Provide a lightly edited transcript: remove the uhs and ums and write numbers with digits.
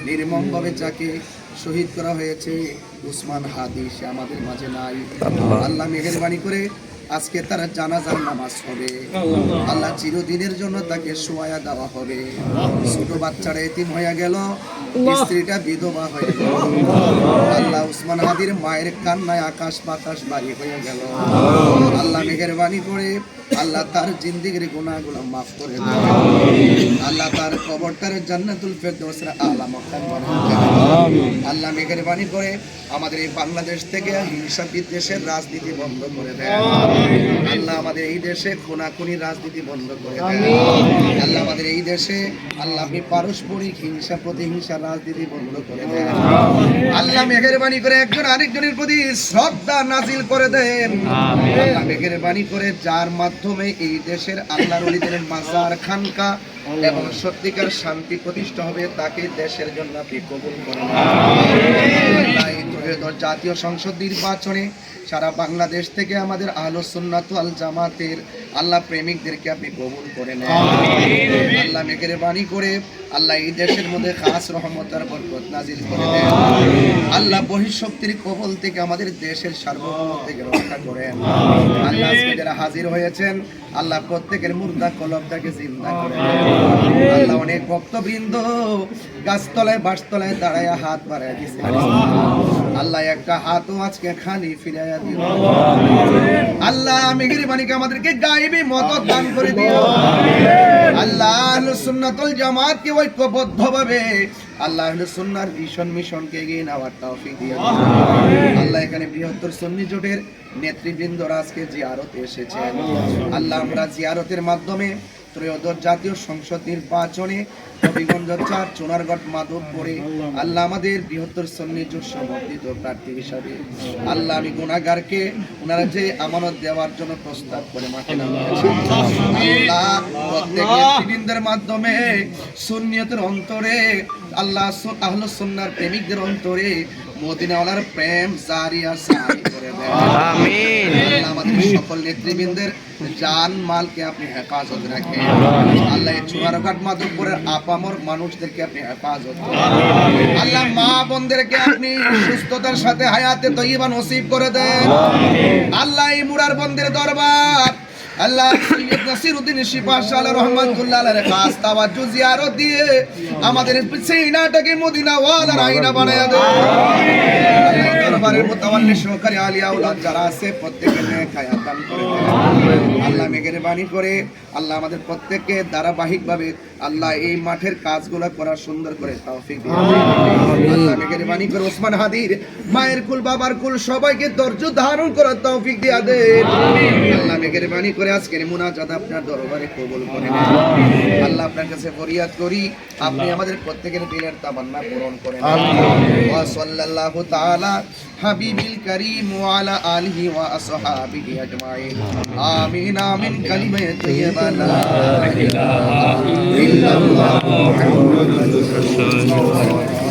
নির্মমভাবে যাকে শহীদ করা হয়েছে উসমান হাদি, সে আমাদের মাঝে নাই। আল্লাহ মেহেরবানি করে আজকে তার জানাজার নামাজ হবে। আল্লাহ চিরদিনের জন্য তাকে শোয়া দেওয়া হবে। ছোট বাচ্চারা এতিম হয়ে গেল, স্ত্রীটা বিধবা হয়ে গেল। আল্লাহ উসমান হাদির মায়ের কান্নায় আকাশ বাতাস বাড়ি হয়ে গেল। আল্লাহ মেহেরবানি করে আল্লাহ তার জিন্দেগির গুনাহগুলো মাফ করে দেন। আল্লাহ তার কবরটার জান্নাতুল ফেরদৌসের আলা মাকাম বানায় দেন। আল্লাহ মেহেরবানি করে আমাদের এই বাংলাদেশ থেকে হিংসা বিদ্বেষের রাজনীতি বন্ধ করে দেন। আল্লাহ আমাদের এই দেশে খুনাখুনি রাজনীতি বন্ধ করে দেন। আল্লাহ আমাদের এই দেশে আল্লাহ আপনি পারস্পরিক হিংসা প্রতিহিংসা রাজনীতি বন্ধ করে দেন। আল্লাহ মেহেরবানি করে একজন আরেকজনের প্রতি শ্রদ্ধা নাজিল করে দেন। আল্লাহ মেহেরবানি করে যার মাধ্যমে এই দেশের আল্লাহর ওলিদের মাজার খানকা এবং সত্যিকার শান্তি প্রতিষ্ঠা হবে, তাকে দেশের জন্য আপনি কবুল করেন। জাতীয় সংসদ নির্বাচনে সারা বাংলাদেশ থেকে আমাদের আহলুস সুন্নাত ওয়াল জামাতের আল্লাহ প্রেমিকদেরকে আপনি কবুল করে নেন। আল্লাহ মেহেরবানি করে আল্লাহ এই দেশের মধ্যে খাস রহমত আর বরকত নাজিল করে দেন। আল্লাহ বহিঃশক্তির কবল থেকে আমাদের দেশের সার্বভৌমত্ব থেকে রক্ষা করেন। আল্লাহ আজকে যারা হাজির হয়েছেন আল্লাহ প্রত্যেকের মুর্দা কলবটাকে জিন্দা করে দেন। আল্লাহ অনেক ভক্তবৃন্দ গাছতলায় বাসতলায় দাঁড়ায় হাত বাড়ায় দিচ্ছে, আল্লাহ একটা হাতও আজকে খালি ফিরাইয়া দিও। আল্লাহ মেহেরবানিকে আমাদেরকে গায়েবী মদদ দান করে দিও। আল্লাহ আহলুস সুন্নাত ওয়াল জামাতকে ঐক্যবদ্ধভাবে আল্লাহ আহলুস সুন্নাহর ভিশন মিশনকে এগিয়ে নেওয়ার তৌফিক দিও। আল্লাহ এখানে বৃহত্তর সুন্নি জোটের নেতৃবৃন্দরা আজকে জিয়ারতে এসেছেন। আল্লাহ আমরা জিয়ারতের মাধ্যমে ত্রয়োদশ জাতীয় সংসদ নির্বাচনে হবিগঞ্জ ৪ চুনারগড় মাধবপুরে আল্লাহ আমাদের বৃহত্তর সুন্নি জোট সমর্থিত প্রার্থী হিসাবে আল্লাহ আমি গুনাহগারকে ওনারা যে আমানত দেওয়ার জন্য প্রস্তাব করে মাঠে নামিয়েছেন, আল্লাহ প্রত্যেক নেতৃবৃন্দের মাধ্যমে সুন্নিয়তের অন্তরে আল্লাহ আহলুস সুন্নাহর প্রেমিকদের অন্তরে মদিনাওয়ালার প্রেম জারিয়া সারি করে দেন। আমিন। আল্লাহ আমাদের সকল নেতৃবৃন্দের জান মালকে আপনি হেফাজত রাখেন। আল্লাহ এই চুনারঘাট মাধবপুরের আপামর মানুষদেরকে আপনি হেফাজত করেন। আল্লাহ মা বোনদেরকে আপনি সুস্থতার সাথে হায়াতে তয়্যিবা নসিব করে দেন। আল্লাহ এই মুরার বন্দের দরবার আল্লাহ সৈয়দ নাসিরউদ্দিন শিফা শাহ রহমাতুল্লাহ আলাইহির খাস তাওয়াজ্জু জিয়ারত দিয়ে আমাদের সিনাটাকে মদিনাওয়ালার আয়না বানায়া দেন। আল্লাহ দরবারের মুতাওয়াল্লি সহকারী আলিয়া আওলাদ যারা আছে প্রত্যেককে নেক হায়াত দান করে দেন। আল্লাহ মেহেরবানি করে আল্লাহ আমাদের প্রত্যেককে ধারাবাহিকভাবে আল্লাহ এই মাঠের কাজগুলো করার সুন্দর করে তৌফিক দিন। আল্লাহ মেহেরবানি করে ওসমান হাদির মায়ের কুল বাবার কুল সবাইকে ধৈর্য ধারণ করার তৌফিক দিয়া দেন। আল্লাহ মেহেরবানি করে আজকের মুনাজাত আপনার দরবারে কবুল করে নেন। আল্লাহ আপনার কাছে ফরিয়াদ করি আপনি আমাদের প্রত্যেকের দিলের তামান্না পূরণ করেন। ওয়া সাল্লাল্লাহু তাআলা হাবিবিল কারীম ওয়া আলা আলিহি ওয়া আসহাবিহি আজমাইন। আমিন আমিন। কালিমায়ে তাইয়্যিবা লা ইলাহা ইল্লাল্লাহ মুহাম্মাদুর রাসূলুল্লাহ।